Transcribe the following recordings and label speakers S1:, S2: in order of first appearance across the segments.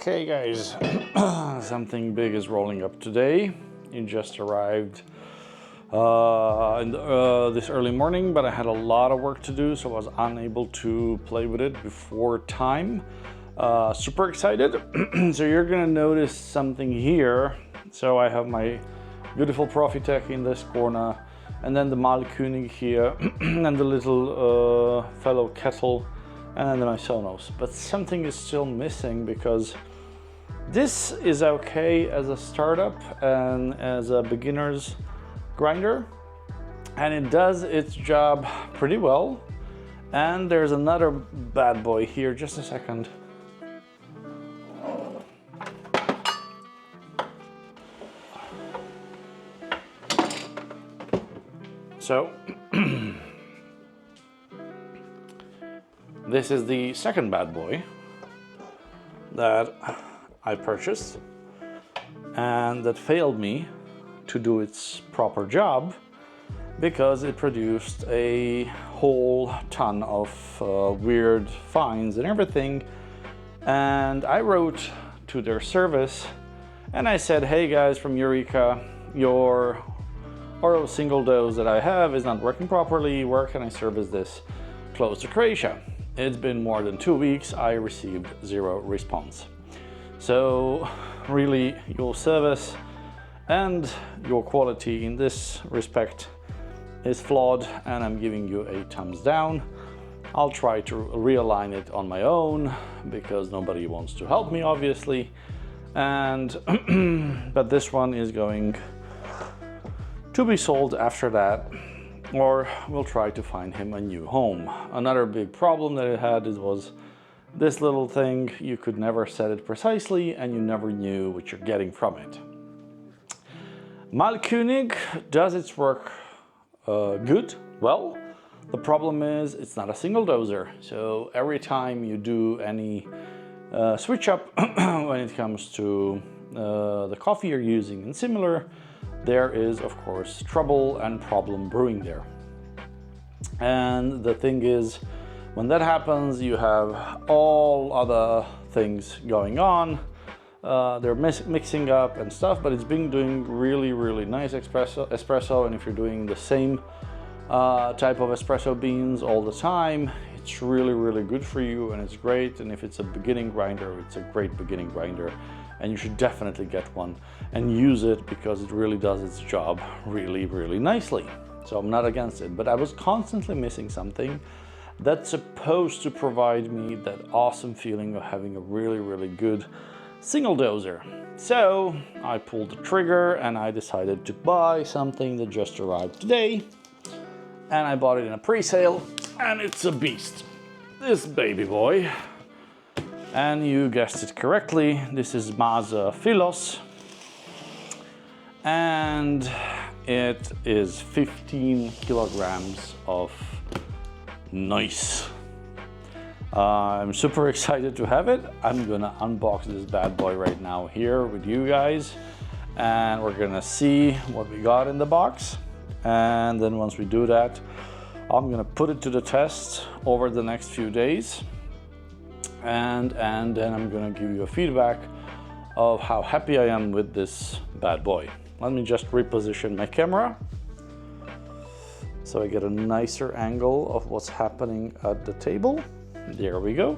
S1: Okay guys, something big is rolling up today. It just arrived this early morning, but I had a lot of work to do, so I was unable to play with it before time. Super excited. So you're gonna notice something here. So I have my beautiful Profitec in this corner, and then the Mahlkonig here, and the little fellow kettle, and then my Sonos. But something is still missing, because this is okay as a startup and as a beginner's grinder, and it does its job pretty well. And there's another bad boy here. Just a second. So this is the second bad boy that I purchased and that failed me to do its proper job, because it produced a whole ton of weird fines and everything. And I wrote to their service and I said, hey guys from Eureka, your Oro single dose that I have is not working properly. Where can I service this close to Croatia? It's been more than 2 weeks. I received 0 response. So really, your service and your quality in this respect is flawed, and I'm giving you a thumbs down. I'll try to realign it on my own, because nobody wants to help me, obviously. And but this one is going to be sold after that, or we'll try to find him a new home. Another big problem that it had was this little thing. You could never set it precisely, and you never knew what you're getting from it. Mahlkonig does its work good, well. The problem is it's not a single doser, so every time you do any switch up when it comes to the coffee you're using and similar, there is of course trouble and problem brewing there. And the thing is, when that happens, you have all other things going on. They're mixing up and stuff, but it's been doing really nice espresso. And if you're doing the same type of espresso beans all the time, it's really good for you, and it's great. And if it's a beginning grinder, it's a great beginning grinder, and you should definitely get one and use it, because it really does its job really nicely. So I'm not against it, but I was constantly missing something that's supposed to provide me that awesome feeling of having a really good single doser. So I pulled the trigger and I decided to buy something that just arrived today, and I bought it in a pre-sale, and it's a beast, this baby boy. And you guessed it correctly, this is Mazzer Philos, and it is 15 kilograms of nice. I'm super excited to have it. I'm gonna unbox this bad boy right now here with you guys, and we're gonna see what we got in the box. And then once we do that, I'm gonna put it to the test over the next few days, and then I'm gonna give you a feedback of how happy I am with this bad boy. Let me just reposition my camera so I get a nicer angle of what's happening at the table. There we go.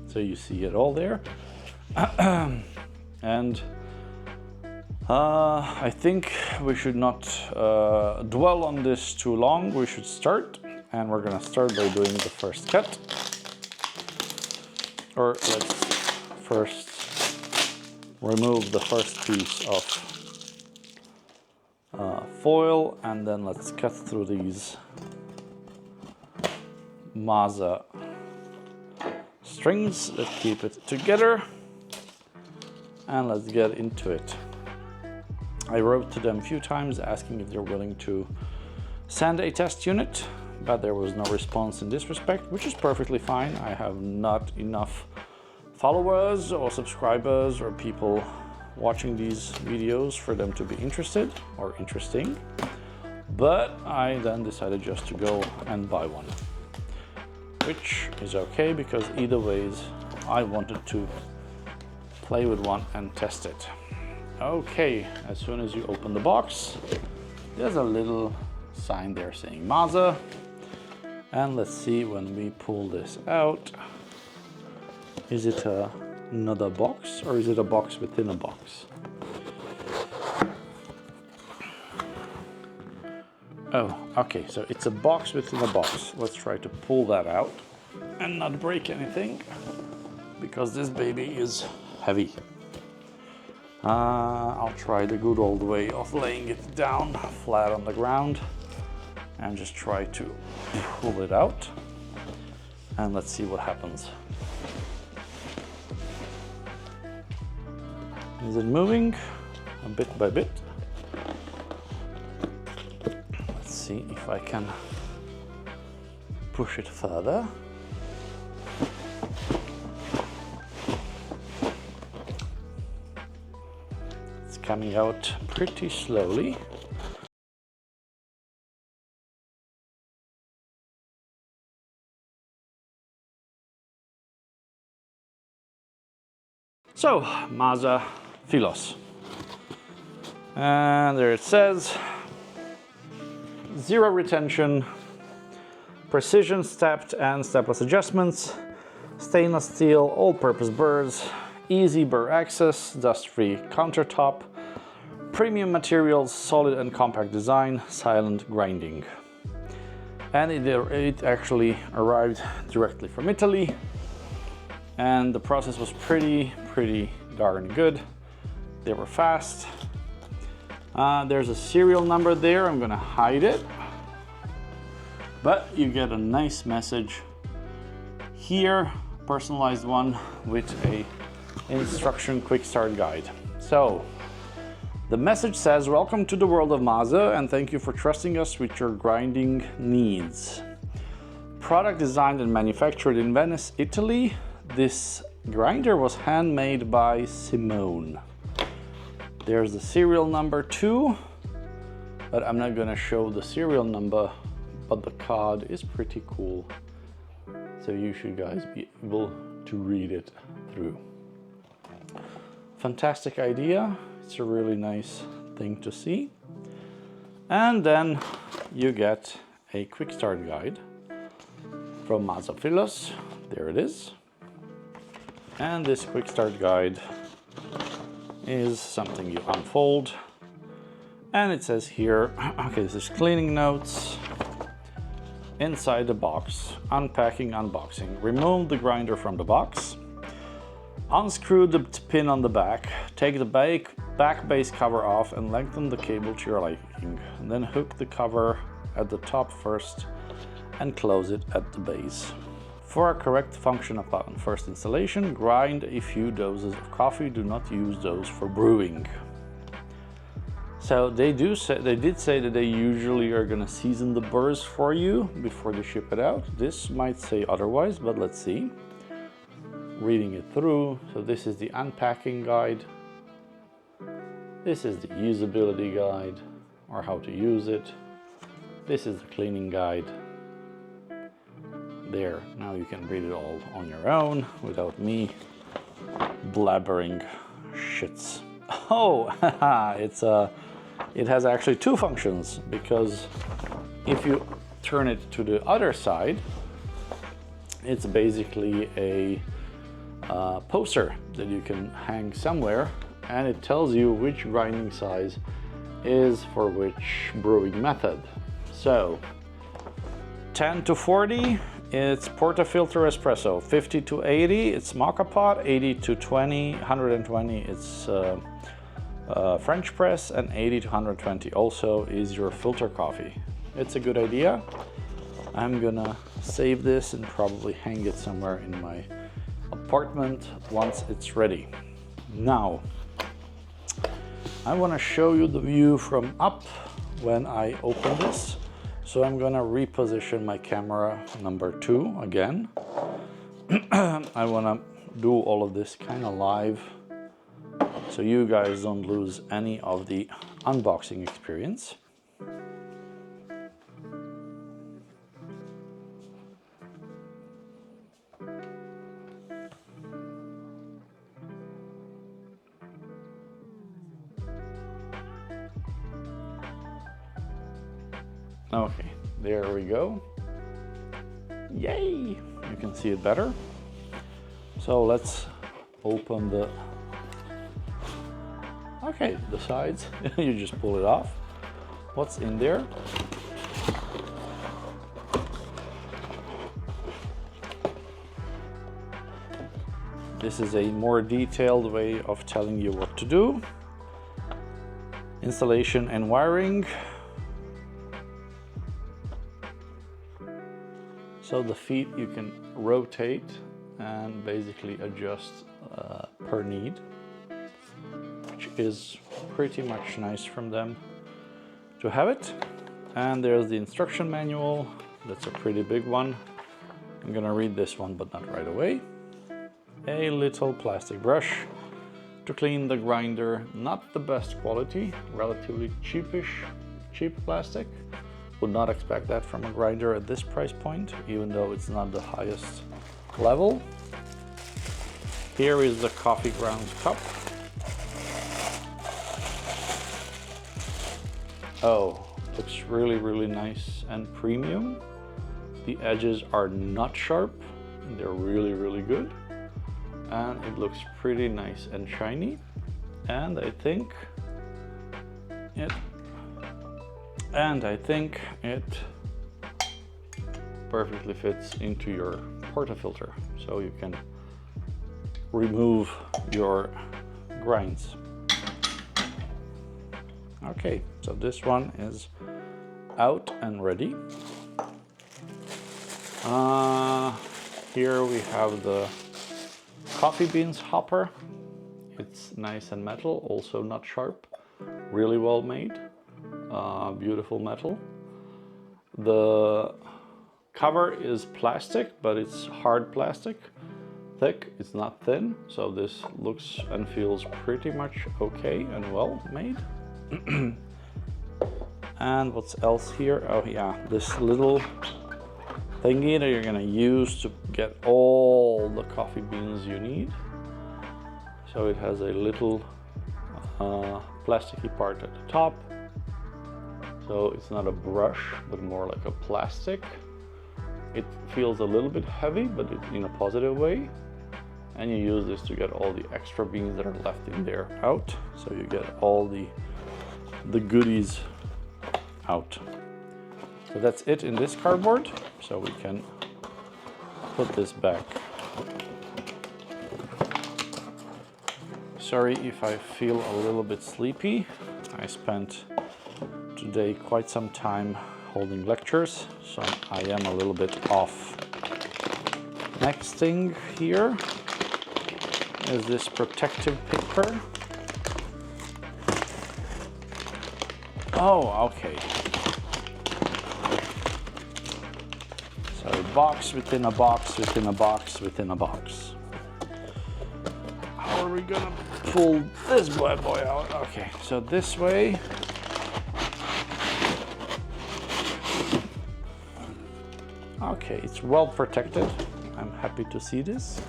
S1: So you see it all there. And I think we should not dwell on this too long. We should start, and we're gonna start by doing the first cut. Or let's first remove the first piece of foil, and then let's cut through these Mazzer strings that keep it together, and let's get into it. I wrote to them a few times asking if they're willing to send a test unit, but there was no response in this respect, which is perfectly fine. I have not enough followers or subscribers or people watching these videos for them to be interested or interesting, but I then decided just to go and buy one, which is okay, because either ways I wanted to play with one and test it. Okay, as soon as you open the box, there's a little sign there saying Mazzer. And let's see when we pull this out. Is it another box or is it a box within a box? Oh, okay, so it's a box within a box. Let's try to pull that out and not break anything, because this baby is heavy. I'll try the good old way of laying it down flat on the ground and just try to pull it out. And let's see what happens. Is it moving a bit by bit? Let's see if I can push it further. It's coming out pretty slowly. So, Mazzer Philos. And there it says, 0 retention, precision stepped and stepless adjustments, stainless steel all-purpose burrs, easy burr access, dust-free countertop, premium materials, solid and compact design, silent grinding. And it actually arrived directly from Italy, and the process was pretty darn good. They were fast. There's a serial number there. I'm gonna hide it, but you get a nice message here, personalized one with a instruction quick start guide. So the message says, welcome to the world of Mazzer and thank you for trusting us with your grinding needs. Product designed and manufactured in Venice, Italy. This grinder was handmade by Simone. There's the serial number too, but I'm not gonna show the serial number, but the card is pretty cool. So you should guys be able to read it through. Fantastic idea. It's a really nice thing to see. And then you get a quick start guide from Mazzer Philos. There it is. And this quick start guide is something you unfold, and it says here, okay, this is cleaning notes. Inside the box, unpacking, unboxing. Remove the grinder from the box. Unscrew the pin on the back. Take the back base cover off and lengthen the cable to your liking. And then hook the cover at the top first and close it at the base. For a correct function upon first installation, grind a few doses of coffee. Do not use those for brewing. So they did say that they usually are gonna season the burrs for you before they ship it out. This might say otherwise, but let's see. Reading it through, so this is the unpacking guide. This is the usability guide, or how to use it. This is the cleaning guide. There, now you can read it all on your own without me blabbering shits. Oh, it has actually 2 functions, because if you turn it to the other side, it's basically a poster that you can hang somewhere, and it tells you which grinding size is for which brewing method. So 10 to 40, it's portafilter espresso. 50 to 80, it's mocha pot. 80 to 20, 120, it's French press, and 80 to 120 also is your filter coffee. It's a good idea. I'm gonna save this and probably hang it somewhere in my apartment once it's ready. Now, I wanna show you the view from up when I open this. So I'm gonna reposition my camera number 2 again. I wanna do all of this kind of live, so you guys don't lose any of the unboxing experience. Okay, there we go. Yay! You can see it better. So let's open the, okay, the sides. You just pull it off. What's in there? This is a more detailed way of telling you what to do. Installation and wiring. So the feet you can rotate and basically adjust per need, which is pretty much nice from them to have it. And there's the instruction manual. That's a pretty big one. I'm gonna read this one, but not right away. A little plastic brush to clean the grinder. Not the best quality, relatively cheap plastic. Would not expect that from a grinder at this price point, even though it's not the highest level. Here is the coffee grounds cup. Oh, looks really, really nice and premium. The edges are not sharp, they're really, really good. And it looks pretty nice and shiny. And I think it perfectly fits into your portafilter, so you can remove your grinds. Okay, so this one is out and ready. Here we have the coffee beans hopper. It's nice and metal, also not sharp, really well made, beautiful metal. The cover is plastic, but it's hard plastic, thick, it's not thin, so this looks and feels pretty much okay and well made. And what's else here? Oh yeah, this little thingy that you're gonna use to get all the coffee beans you need. So it has a little plasticky part at the top. So it's not a brush, but more like a plastic. It feels a little bit heavy, but in a positive way. And you use this to get all the extra beans that are left in there out. So you get all the goodies out. So that's it in this cardboard. So we can put this back. Sorry if I feel a little bit sleepy. I spent today quite some time holding lectures, so I am a little bit off. Next thing here is this protective paper. Oh, okay. So a box within a box within a box within a box. How are we gonna pull this bad boy out? Okay, so this way. Okay, it's well protected. I'm happy to see this.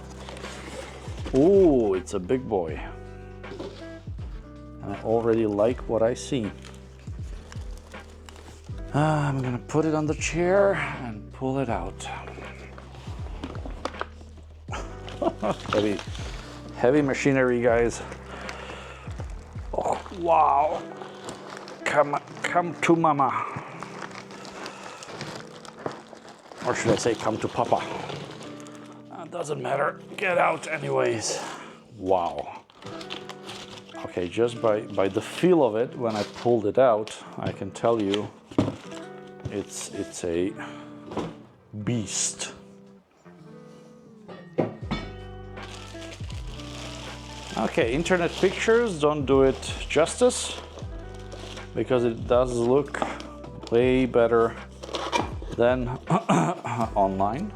S1: Oh, it's a big boy. And I already like what I see. I'm gonna put it on the chair and pull it out. Heavy machinery, guys. Oh, wow. Come to mama. Or should I say come to papa? Doesn't matter, get out anyways. Wow. Okay, just by the feel of it, when I pulled it out, I can tell you it's a beast. Okay, internet pictures don't do it justice, because it does look way better than online.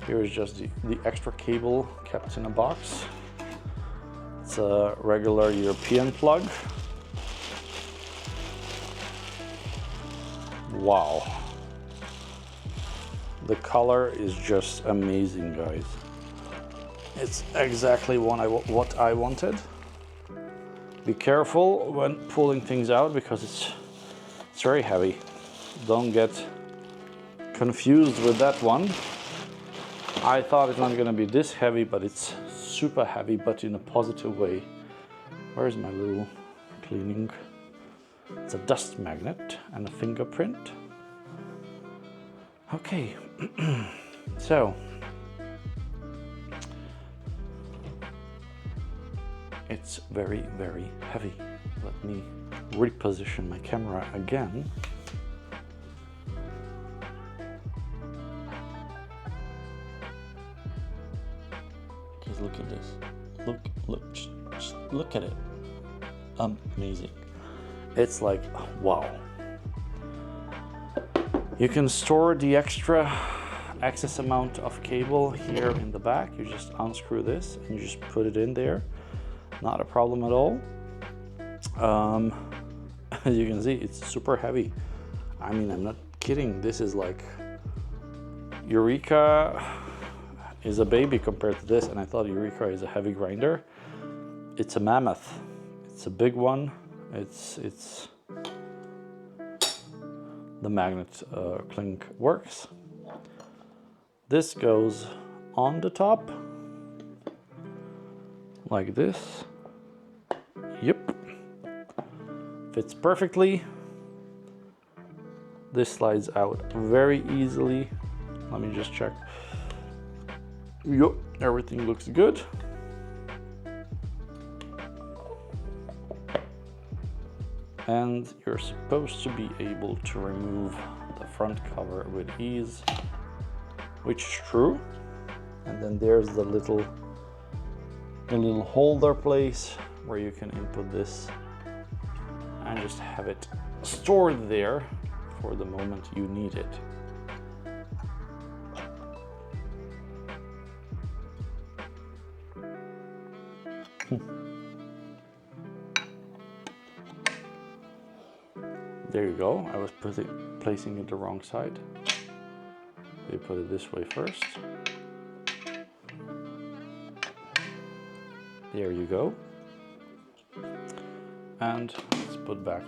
S1: Here is just the extra cable kept in a box. It's a regular European plug. Wow. The color is just amazing, guys. It's exactly what I wanted. Be careful when pulling things out, because it's It's very heavy. Don't get confused with that one. I thought it's not gonna be this heavy, but it's super heavy, but in a positive way. Where's my little cleaning? It's a dust magnet and a fingerprint. Okay, so it's very, very heavy. Let me reposition my camera again. Just look at this. Just look at it. Amazing. It's like, wow. You can store the excess amount of cable here in the back. You just unscrew this and you just put it in there. Not a problem at all. As you can see, it's super heavy. I mean, I'm not kidding. This is like, Eureka is a baby compared to this, and I thought Eureka is a heavy grinder. It's a mammoth. It's a big one. It's the magnet clink works. This goes on the top like this. Yep, fits perfectly. This slides out very easily. Let me just check. Yep, everything looks good. And you're supposed to be able to remove the front cover with ease, which is true. And then there's the little holder place where you can input this and just have it stored there for the moment you need it. There you go. I was placing it the wrong side. You put it this way first. There you go. And let's put back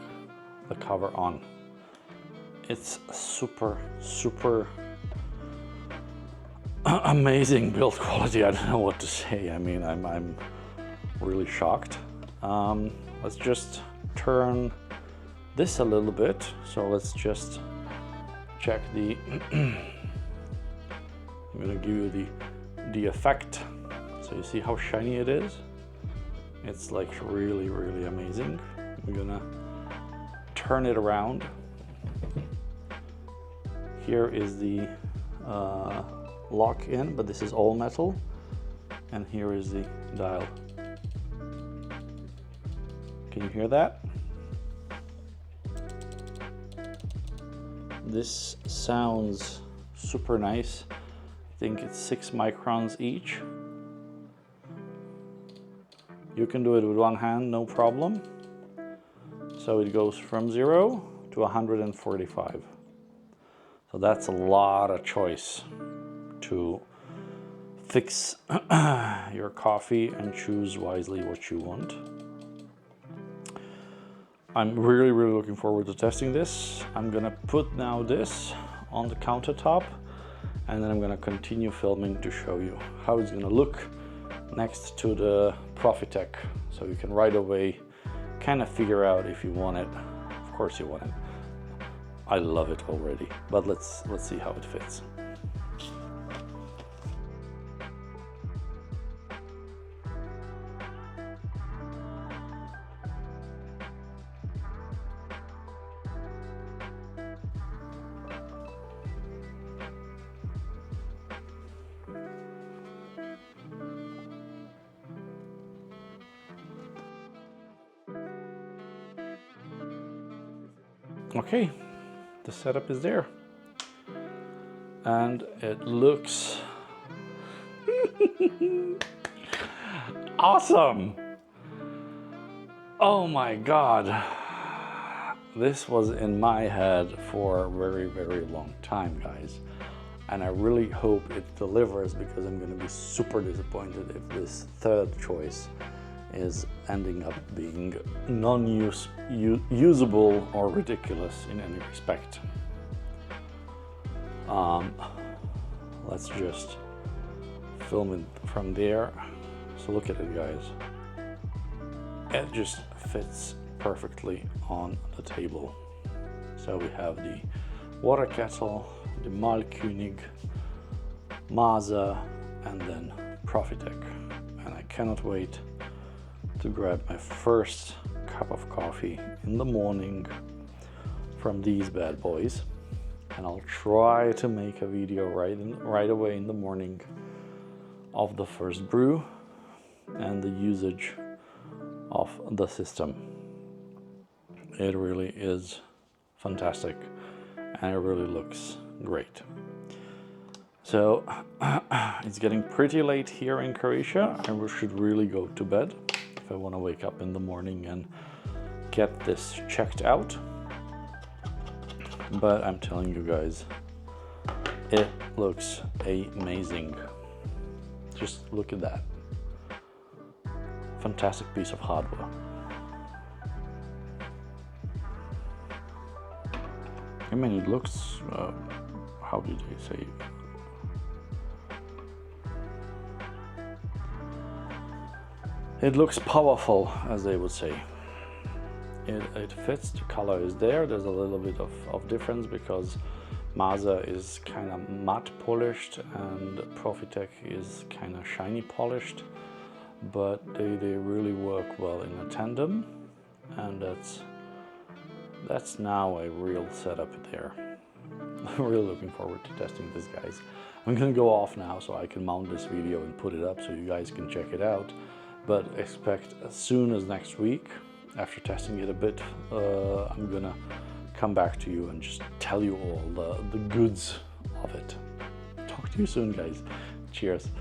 S1: the cover on. It's super amazing build quality. I don't know what to say. I mean, I'm really shocked. Let's just turn this a little bit. So let's just check the I'm gonna give you the effect. So you see how shiny it is? It's like really amazing. I'm gonna turn it around. Here is the lock in, but this is all metal. And here is the dial. Can you hear that? This sounds super nice. I think it's 6 microns each. You can do it with one hand, no problem. So it goes from 0 to 145. So that's a lot of choice to fix your coffee and choose wisely what you want. I'm really looking forward to testing this. I'm gonna put now this on the countertop, and then I'm gonna continue filming to show you how it's gonna look next to the Profitec. So you can right away kind of figure out if you want it. Of course you want it. I love it already, but let's see how it fits. Okay, the setup is there. And it looks awesome. Oh my God. This was in my head for a very long time, guys. And I really hope it delivers, because I'm gonna be super disappointed if this third choice is ending up being non-usable or ridiculous in any respect. Let's just film it from there. So look at it, guys. It just fits perfectly on the table. So we have the water kettle, the Mahlkonig, Mazzer, and then Profitec. And I cannot wait to grab my first cup of coffee in the morning from these bad boys. And I'll try to make a video right away in the morning of the first brew and the usage of the system. It really is fantastic and it really looks great. So it's getting pretty late here in Croatia and we should really go to bed if I want to wake up in the morning and get this checked out. But I'm telling you guys, it looks amazing. Just look at that. Fantastic piece of hardware. I mean, it looks, how did they say? It looks powerful, as they would say. It fits, the color is there. There's a little bit of difference because Mazzer is kind of matte polished and Profitec is kind of shiny polished, but they really work well in a tandem, and that's now a real setup there. I'm really looking forward to testing this, guys. I'm gonna go off now so I can mount this video and put it up so you guys can check it out, but expect as soon as next week, after testing it a bit, I'm gonna come back to you and just tell you all the goods of it. Talk to you soon, guys. Cheers.